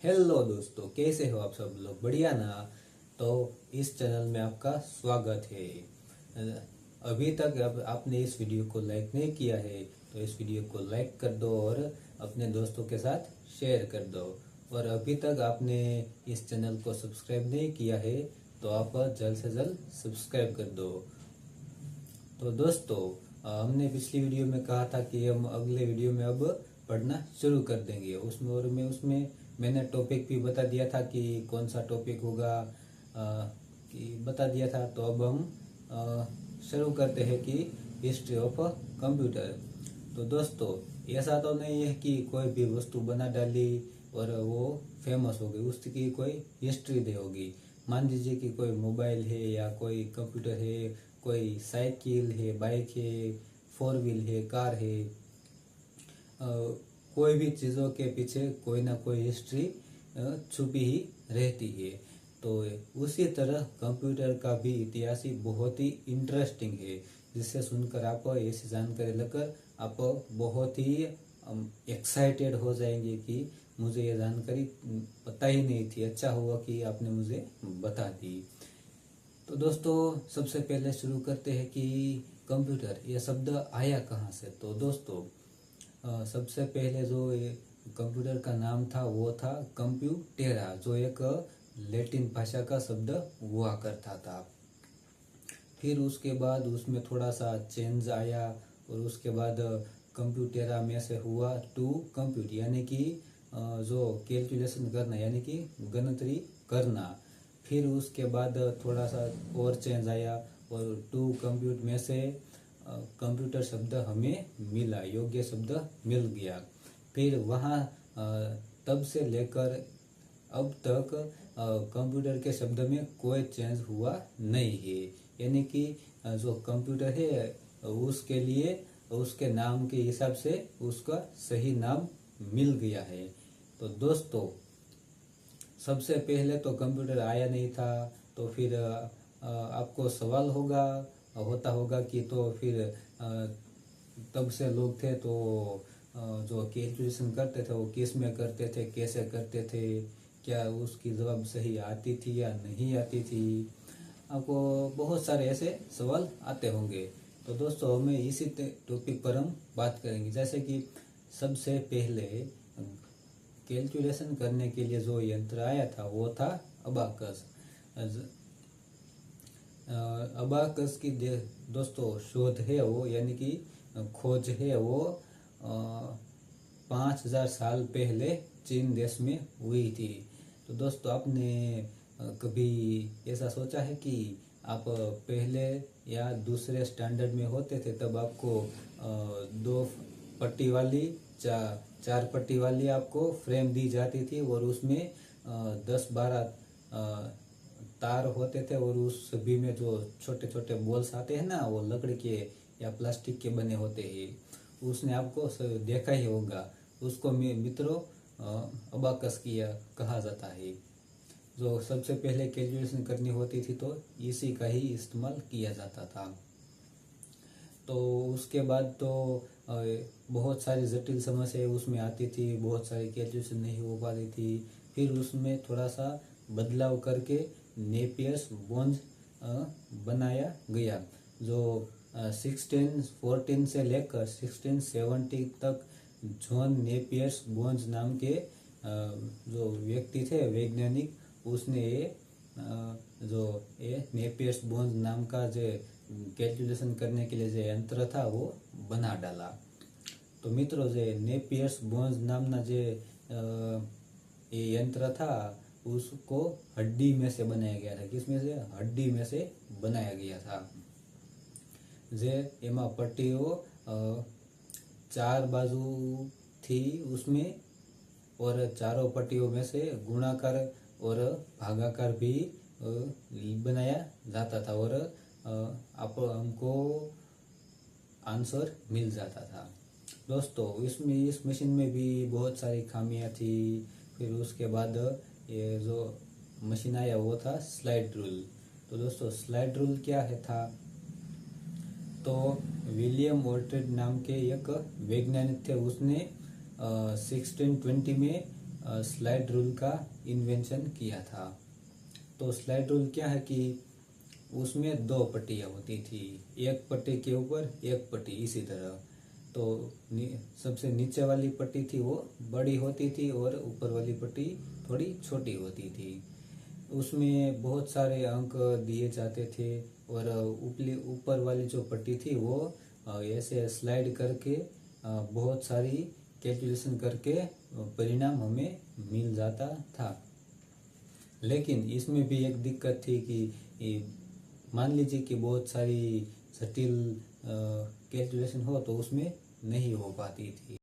Hello दोस्तों, कैसे हो आप सब लोग? बढ़िया ना? तो इस चैनल में आपका स्वागत है। अभी तक अब आपने इस वीडियो को लाइक नहीं किया है तो इस वीडियो को लाइक कर दो और अपने दोस्तों के साथ शेयर कर दो। और अभी तक आपने इस चैनल को सब्सक्राइब नहीं किया है तो आप जल्द से जल्द सब्सक्राइब कर दो। तो दोस्तों, हमने पिछली वीडियो में कहा था कि हम अगले वीडियो में अब पढ़ना शुरू कर देंगे। उसमें मैंने टॉपिक भी बता दिया था कि कौन सा टॉपिक होगा, कि बता दिया था। तो अब हम शुरू करते हैं कि हिस्ट्री ऑफ कंप्यूटर। तो दोस्तों, ऐसा तो नहीं है कि कोई भी वस्तु बना डाली और वो फेमस हो गई, उसकी कोई हिस्ट्री दे होगी। मान लीजिए कि कोई मोबाइल है या कोई कंप्यूटर है, कोई साइकिल है, बाइक है, फोर व्हील है, कार है, कोई भी चीज़ों के पीछे कोई ना कोई हिस्ट्री छुपी ही रहती है। तो उसी तरह कंप्यूटर का भी इतिहास ही बहुत ही इंटरेस्टिंग है, जिससे सुनकर आप ऐसी जानकारी लेकर आप बहुत ही एक्साइटेड हो जाएंगे कि मुझे ये जानकारी पता ही नहीं थी। अच्छा हुआ कि आपने मुझे बता दी। तो दोस्तों, सबसे पहले शुरू करते हैं कि कंप्यूटर ये शब्द आया कहाँ से। तो दोस्तों, सबसे पहले जो ये कंप्यूटर का नाम था वो था कंप्यूटेरा, जो एक लैटिन भाषा का शब्द हुआ करता था। फिर उसके बाद उसमें थोड़ा सा चेंज आया और उसके बाद कंप्यूटेरा में से हुआ टू कंप्यूट, यानी कि जो कैलकुलेशन करना, यानी कि गणतरी करना। फिर उसके बाद थोड़ा सा और चेंज आया और टू कंप्यूट में से कंप्यूटर शब्द हमें मिला, योग्य शब्द मिल गया। फिर वहाँ तब से लेकर अब तक कंप्यूटर के शब्द में कोई चेंज हुआ नहीं है, यानी कि जो कंप्यूटर है उसके लिए उसके नाम के हिसाब से उसका सही नाम मिल गया है। तो दोस्तों, सबसे पहले तो कंप्यूटर आया नहीं था। तो फिर आपको सवाल होता होगा कि तो फिर तब से लोग थे तो जो कैलकुलेशन करते थे वो किस में करते थे, कैसे करते थे, क्या उसकी जवाब सही आती थी या नहीं आती थी। आपको बहुत सारे ऐसे सवाल आते होंगे। तो दोस्तों, हमें इसी टॉपिक पर हम बात करेंगे। जैसे कि सबसे पहले कैलकुलेशन करने के लिए जो यंत्र आया था वो था अबाकस। अबाकस की दोस्तों शोध है वो, यानी कि खोज है वो 5000 साल पहले चीन देश में हुई थी। तो दोस्तों, आपने कभी ऐसा सोचा है कि आप पहले या दूसरे स्टैंडर्ड में होते थे तब आपको दो पट्टी वाली चार पट्टी वाली आपको फ्रेम दी जाती थी और उसमें 10-12 तार होते थे और उस सभी में जो छोटे छोटे बॉल्स आते हैं ना, वो लकड़ी के या प्लास्टिक के बने होते हैं। उसने आपको देखा ही होगा। उसको मित्रों अबाकस किया कहा जाता है। जो सबसे पहले कैलकुलेशन करनी होती थी तो इसी का ही इस्तेमाल किया जाता था। तो उसके बाद तो बहुत सारी जटिल समस्याएं उसमें आती थी, बहुत सारी कैलकुलेशन नहीं हो पाती थी। फिर उसमें थोड़ा सा बदलाव करके नेपियर्स बोन्स बनाया गया, जो 1614 से लेकर 1670 तक जॉन नेपियर्स बोन्स नाम के जो व्यक्ति थे, वैज्ञानिक, उसने जो ये नेपियर्स बोन्स नाम का जो कैलकुलेशन करने के लिए जो यंत्र था वो बना डाला। तो मित्रों, जो नेपियर्स बोन्स नामना जो ये यंत्र था उसको हड्डी में से बनाया गया था। किसमें से? हड्डी में से बनाया गया था। जे एमा पट्टीओ 4 बाजू थी उसमें, और चारों पट्टियों में से गुणाकार और भागाकार भी बनाया जाता था और आप हमको आंसर मिल जाता था। दोस्तों, इसमें इस मशीन में भी बहुत सारी खामियां थी। फिर उसके बाद ये जो मशीन आया वो था स्लाइड रूल। तो दोस्तों, स्लाइड रूल क्या है था? तो विलियम ऑर्टेड नाम के एक वैज्ञानिक थे, उसने 1620 में स्लाइड रूल का इन्वेंशन किया था। तो स्लाइड रूल क्या है कि उसमें दो पट्टियाँ होती थी, एक पट्टी के ऊपर एक पट्टी इसी तरह। तो सबसे नीचे वाली पट्टी थी वो बड़ी होती थी और ऊपर वाली पट्टी थोड़ी छोटी होती थी। उसमें बहुत सारे अंक दिए जाते थे और ऊपर वाली जो पट्टी थी वो ऐसे स्लाइड करके बहुत सारी कैलकुलेशन करके परिणाम हमें मिल जाता था। लेकिन इसमें भी एक दिक्कत थी कि मान लीजिए कि बहुत सारी जटिल कैलकुलेशन हो तो उसमें नहीं हो पाती थी।